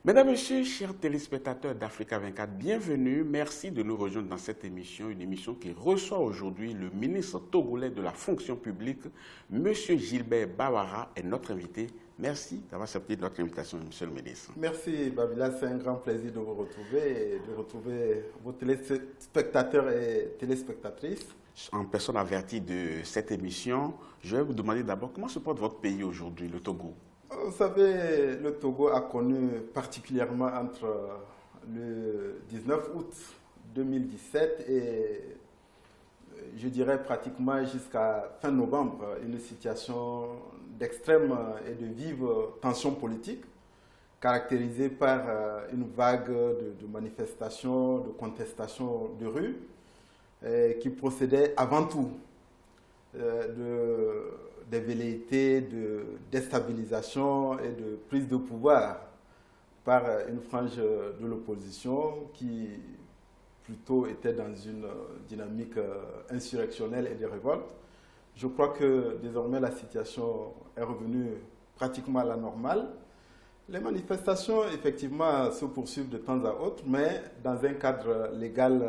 Mesdames, Messieurs, chers téléspectateurs d'Africa 24, bienvenue. Merci de nous rejoindre dans cette émission, une émission qui reçoit aujourd'hui le ministre togolais de la fonction publique, M. Gilbert Bawara, est notre invité. Merci d'avoir accepté notre invitation, M. le ministre. Merci, Babila. C'est un grand plaisir de vous retrouver et de retrouver vos téléspectateurs et téléspectatrices. En personne avertie de cette émission, je vais vous demander d'abord comment se porte votre pays aujourd'hui, le Togo. Vous savez, le Togo a connu particulièrement entre le 19 août 2017 et je dirais pratiquement jusqu'à fin novembre, une situation d'extrême et de vive tension politique, caractérisée par une vague de manifestations, de contestations de rue, qui procédait avant tout des velléités de déstabilisation et de prise de pouvoir par une frange de l'opposition qui plutôt était dans une dynamique insurrectionnelle et de révolte. Je crois que désormais la situation est revenue pratiquement à la normale. Les manifestations, effectivement, se poursuivent de temps à autre, mais dans un cadre légal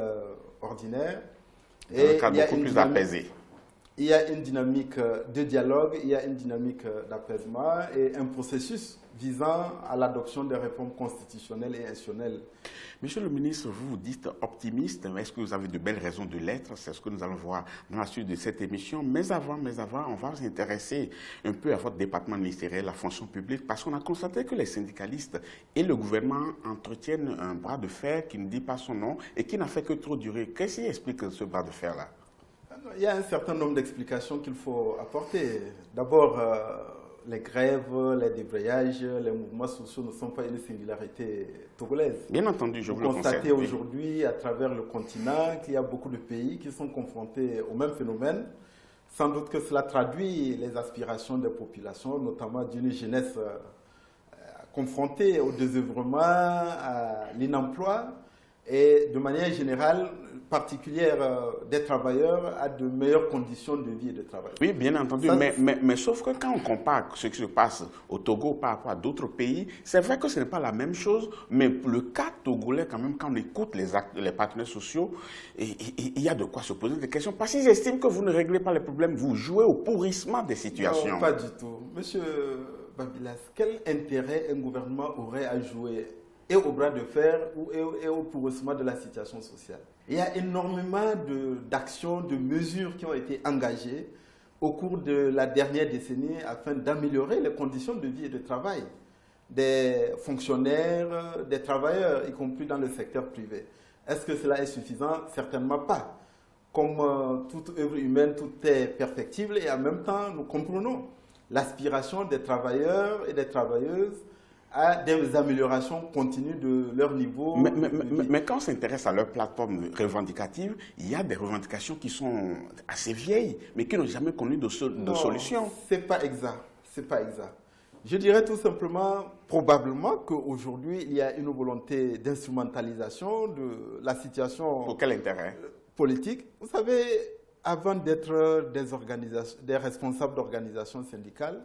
ordinaire. Et un cadre beaucoup plus apaisé. Il y a une dynamique de dialogue, il y a une dynamique d'apaisement et un processus visant à l'adoption des réformes constitutionnelles et institutionnelles. Monsieur le ministre, vous vous dites optimiste. Est-ce que vous avez de belles raisons de l'être? C'est ce que nous allons voir dans la suite de cette émission. Mais avant, on va s'intéresser un peu à votre département ministériel, la fonction publique, parce qu'on a constaté que les syndicalistes et le gouvernement entretiennent un bras de fer qui ne dit pas son nom et qui n'a fait que trop durer. Qu'est-ce qui explique ce bras de fer-là? Il y a un certain nombre d'explications qu'il faut apporter. D'abord, les grèves, les débrayages, les mouvements sociaux ne sont pas une singularité togolaise. Bien entendu, je vous le concède. Vous constatez aujourd'hui, à travers le continent, qu'il y a beaucoup de pays qui sont confrontés au même phénomène. Sans doute que cela traduit les aspirations des populations, notamment d'une jeunesse confrontée au désœuvrement, à l'inemploi et de manière générale, particulière des travailleurs à de meilleures conditions de vie et de travail. Oui, bien entendu, mais sauf que quand on compare ce qui se passe au Togo par rapport à d'autres pays, c'est vrai que ce n'est pas la même chose, mais le cas togolais, quand même, quand on écoute les partenaires sociaux, il y a de quoi se poser des questions, parce qu'ils estiment que vous ne réglez pas les problèmes, vous jouez au pourrissement des situations. Non, pas du tout. Monsieur Babilas, quel intérêt un gouvernement aurait à jouer et au bras de fer et au pourrissement de la situation sociale? Il y a énormément d'actions, de mesures qui ont été engagées au cours de la dernière décennie afin d'améliorer les conditions de vie et de travail des fonctionnaires, des travailleurs, y compris dans le secteur privé. Est-ce que cela est suffisant? Certainement pas. Comme toute œuvre humaine, tout est perfectible et en même temps, nous comprenons l'aspiration des travailleurs et des travailleuses à des améliorations continues de leur niveau. Mais quand on s'intéresse à leur plateforme revendicative, il y a des revendications qui sont assez vieilles, mais qui n'ont jamais connu de solution. Ce n'est pas exact. C'est pas exact. Je dirais tout simplement, probablement, qu'aujourd'hui, il y a une volonté d'instrumentalisation de la situation. Pour quel intérêt? Politique. Vous savez, avant d'être des responsables d'organisations syndicales,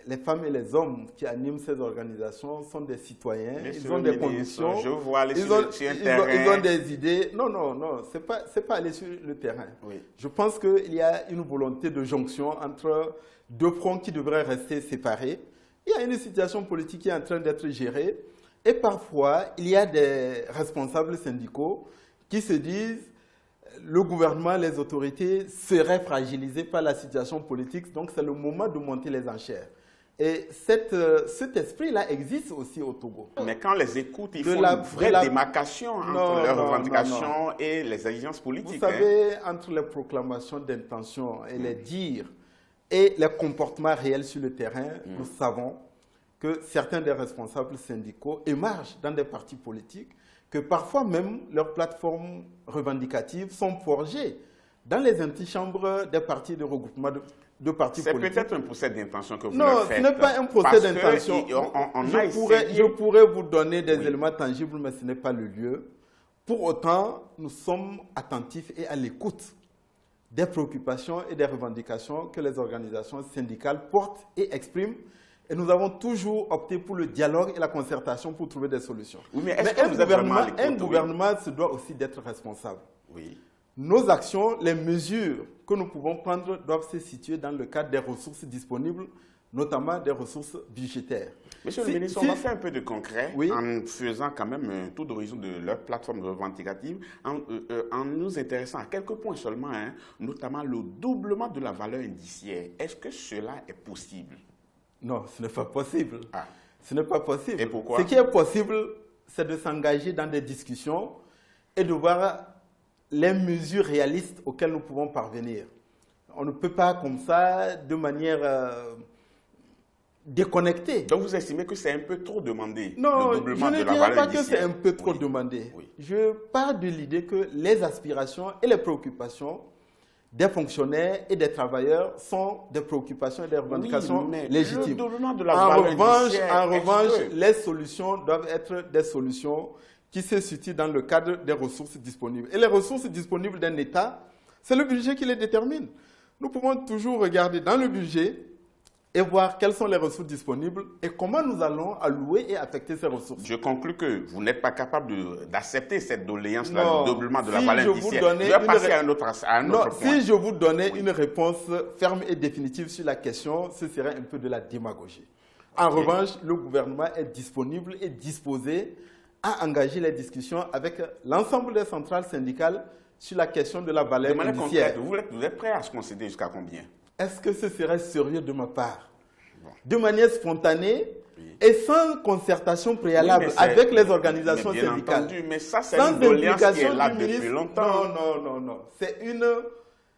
les femmes et les hommes qui animent ces organisations sont des citoyens, ils ont des conditions, je vois les ils ont des idées. Non, ce n'est pas aller sur le terrain. Oui. Je pense qu'il y a une volonté de jonction entre deux fronts qui devraient rester séparés. Il y a une situation politique qui est en train d'être gérée et parfois il y a des responsables syndicaux qui se disent le gouvernement, les autorités seraient fragilisés par la situation politique, donc c'est le moment de monter les enchères. Et cet esprit-là existe aussi au Togo. Mais quand on les écoute, ils font une vraie démarcation entre leurs revendications et les exigences politiques. Vous savez, entre les proclamations d'intention et les dires et les comportements réels sur le terrain, nous savons que certains des responsables syndicaux émargent dans des partis politiques, que parfois même leurs plateformes revendicatives sont forgées dans les antichambres des partis de regroupement de partis politiques. C'est peut-être un procès d'intention que vous faites. Non, ce n'est pas un procès d'intention. Je pourrais vous donner des éléments tangibles, mais ce n'est pas le lieu. Pour autant, nous sommes attentifs et à l'écoute des préoccupations et des revendications que les organisations syndicales portent et expriment. Et nous avons toujours opté pour le dialogue et la concertation pour trouver des solutions. Oui, mais est-ce que vous êtes vraiment à l'écoute? Un gouvernement se doit aussi d'être responsable. Oui. Nos actions, les mesures que nous pouvons prendre doivent se situer dans le cadre des ressources disponibles, notamment des ressources budgétaires. Monsieur le ministre, on va faire un peu de concret en faisant quand même un tour d'horizon de leur plateforme revendicative, en nous intéressant à quelques points seulement, notamment le doublement de la valeur indiciaire. Est-ce que cela est possible? Non, ce n'est pas possible. Ah. Ce n'est pas possible. Et pourquoi? Ce qui est possible, c'est de s'engager dans des discussions et de voir les mesures réalistes auxquelles nous pouvons parvenir. On ne peut pas comme ça, de manière déconnectée. Donc vous estimez que c'est un peu trop demandé? Non, le doublement je ne de la dirais valeur pas que c'est un peu trop demandé. Oui. Je pars de l'idée que les aspirations et les préoccupations des fonctionnaires et des travailleurs sont des préoccupations et des revendications légitimes. Le doublement de la valeur en revanche, les solutions doivent être des solutions qui se situent dans le cadre des ressources disponibles. Et les ressources disponibles d'un État, c'est le budget qui les détermine. Nous pouvons toujours regarder dans le budget et voir quelles sont les ressources disponibles et comment nous allons allouer et affecter ces ressources. Je conclus que vous n'êtes pas capable d'accepter cette doléance-là, le doublement de la valeur indiciaire. Je vais passer à un autre point. Si je vous donnais une réponse ferme et définitive sur la question, ce serait un peu de la démagogie. En revanche, le gouvernement est disponible et disposé à engager les discussions avec l'ensemble des centrales syndicales sur la question de la valeur indiciaire. Vous êtes prêt à se concéder jusqu'à combien? Est-ce que ce serait sérieux de ma part? De manière spontanée et sans concertation préalable avec les organisations syndicales. Entendu, mais ça, c'est une doléance qui est là depuis longtemps. Non. C'est une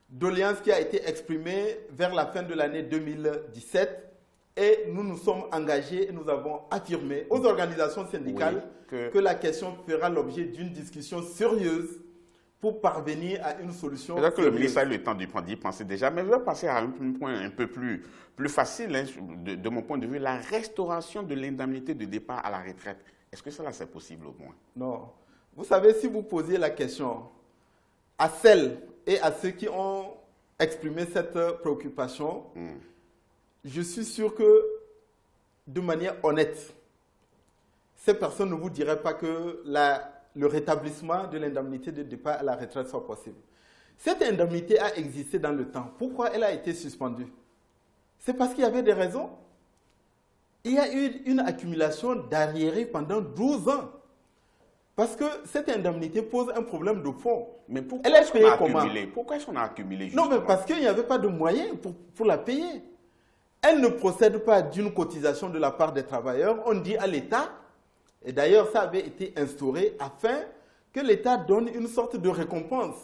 doléance qui a été exprimée vers la fin de l'année 2017 et nous nous sommes engagés et nous avons affirmé aux organisations syndicales que la question fera l'objet d'une discussion sérieuse pour parvenir à une solution. C'est-à-dire que le ministre a eu le temps d'y penser déjà, mais je vais passer à un point un peu plus facile, de mon point de vue, la restauration de l'indemnité de départ à la retraite. Est-ce que cela c'est possible au moins? Non. Vous savez, si vous posiez la question à celles et à ceux qui ont exprimé cette préoccupation, je suis sûr que de manière honnête, ces personnes ne vous diraient pas que le rétablissement de l'indemnité de départ à la retraite soit possible. Cette indemnité a existé dans le temps. Pourquoi elle a été suspendue? C'est parce qu'il y avait des raisons. Il y a eu une accumulation d'arriérés pendant 12 ans. Parce que cette indemnité pose un problème de fond. Mais pourquoi est-ce qu'on a accumulé? Pourquoi est-ce qu'on a accumulé justement? Non, mais parce qu'il n'y avait pas de moyens pour la payer. Elle ne procède pas d'une cotisation de la part des travailleurs. On dit à l'État, et d'ailleurs ça avait été instauré afin que l'État donne une sorte de récompense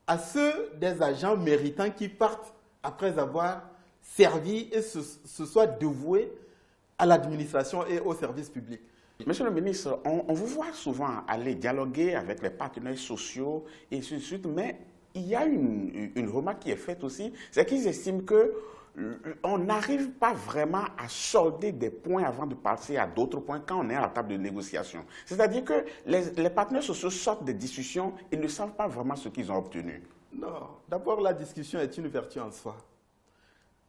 à ceux des agents méritants qui partent après avoir servi et se soient dévoués à l'administration et au service public. Monsieur le ministre, on vous voit souvent aller dialoguer avec les partenaires sociaux et ainsi de suite, mais il y a une remarque qui est faite aussi, c'est qu'ils estiment qu'on n'arrive pas vraiment à solder des points avant de passer à d'autres points quand on est à la table de négociation. C'est-à-dire que les partenaires sociaux sortent des discussions et ne savent pas vraiment ce qu'ils ont obtenu. Non, d'abord la discussion est une vertu en soi.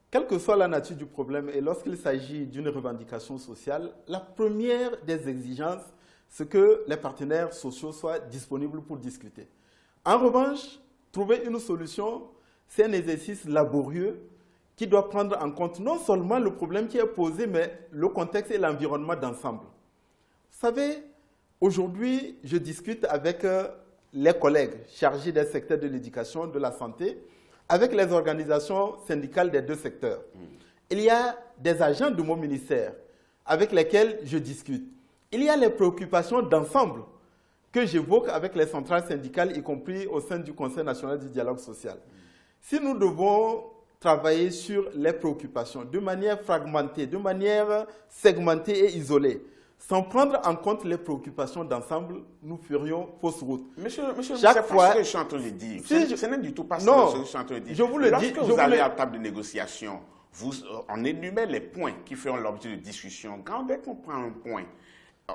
Quelle que soit la nature du problème et lorsqu'il s'agit d'une revendication sociale, la première des exigences, c'est que les partenaires sociaux soient disponibles pour discuter. En revanche, trouver une solution, c'est un exercice laborieux qui doit prendre en compte non seulement le problème qui est posé, mais le contexte et l'environnement d'ensemble. Vous savez, aujourd'hui, je discute avec les collègues chargés des secteurs de l'éducation, de la santé, avec les organisations syndicales des deux secteurs. Il y a des agents de mon ministère avec lesquels je discute. Il y a les préoccupations d'ensemble que j'évoque avec les centrales syndicales, y compris au sein du Conseil national du dialogue social. Si nous devons travailler sur les préoccupations de manière fragmentée, de manière segmentée et isolée, sans prendre en compte les préoccupations d'ensemble, nous ferions fausse route. Monsieur, chaque fois, ce que je suis en train de dire. Ce n'est du tout pas ce que je suis en train de dire. Je vous le dis. Lorsque vous allez à la table de négociation, on énumère les points qui feront l'objet de discussion. Quand dès qu'on prend un point,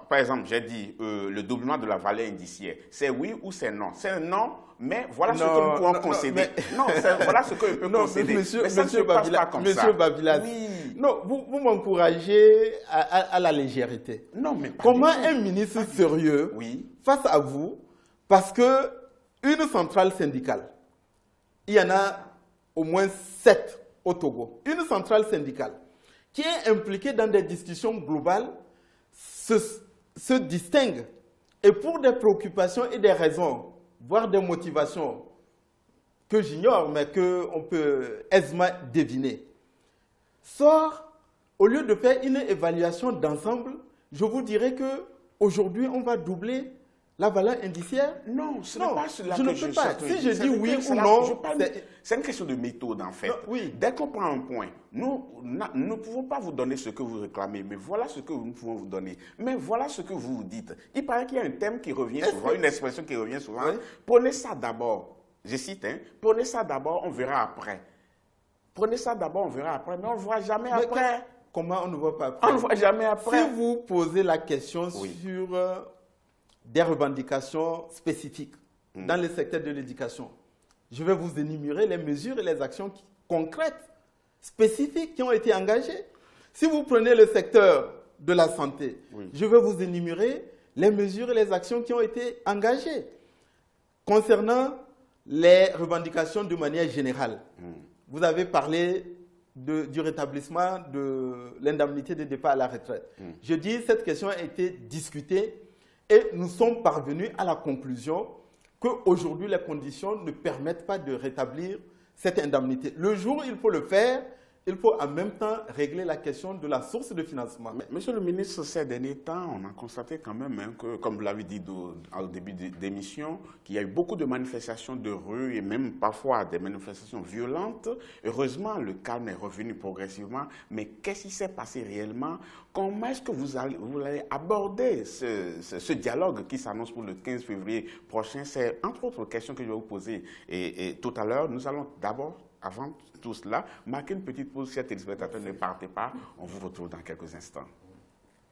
Par exemple, j'ai dit le doublement de la valeur indiciaire. C'est oui ou c'est non? C'est un non, mais voilà ce que nous pouvons concéder. Non, voilà ce que je peux concéder. Monsieur, mais ça ne se passe pas comme ça. Monsieur Babilas, oui. Non, vous m'encouragez à la légèreté. Non, mais pas comment du tout. Un ministre sérieux, oui. face à vous, parce que une centrale syndicale, il y en a au moins 7 au Togo, une centrale syndicale qui est impliquée dans des discussions globales se distingue et pour des préoccupations et des raisons, voire des motivations que j'ignore, mais qu'on peut aisément deviner, sort, au lieu de faire une évaluation d'ensemble, je vous dirais qu'aujourd'hui, on va doubler la valeur indiciaire. Non, ce n'est pas cela je que ne peux pas. Si je dis oui ou non, c'est une question de méthode en fait. Non, oui. Dès qu'on prend un point, nous ne pouvons pas vous donner ce que vous réclamez, mais voilà ce que nous pouvons vous donner. Mais voilà ce que vous dites. Il paraît qu'il y a un thème qui revient souvent, une expression qui revient souvent. Oui. Prenez ça d'abord. Je cite, prenez ça d'abord, on verra après. Prenez ça d'abord, on verra après, mais on ne voit jamais après. Comment on ne voit pas après? On ne voit jamais après. Si vous posez la question sur des revendications spécifiques dans le secteur de l'éducation, je vais vous énumérer les mesures et les actions concrètes, spécifiques qui ont été engagées. Si vous prenez le secteur de la santé, je vais vous énumérer les mesures et les actions qui ont été engagées. Concernant les revendications de manière générale, vous avez parlé du rétablissement de l'indemnité de départ à la retraite. Je dis cette question a été discutée et nous sommes parvenus à la conclusion qu'aujourd'hui, les conditions ne permettent pas de rétablir cette indemnité. Le jour où il faut le faire, il faut en même temps régler la question de la source de financement. Mais, monsieur le ministre, ces derniers temps, on a constaté quand même que, comme vous l'avez dit au début de l'émission, qu'il y a eu beaucoup de manifestations de rue et même parfois des manifestations violentes. Heureusement, le calme est revenu progressivement. Mais qu'est-ce qui s'est passé réellement? Comment est-ce que vous allez aborder ce dialogue qui s'annonce pour le 15 février prochain? C'est entre autres questions que je vais vous poser. Et tout à l'heure, nous allons d'abord, avant tout cela, marquer une petite pause. Chers téléspectateurs, ne partez pas. On vous retrouve dans quelques instants.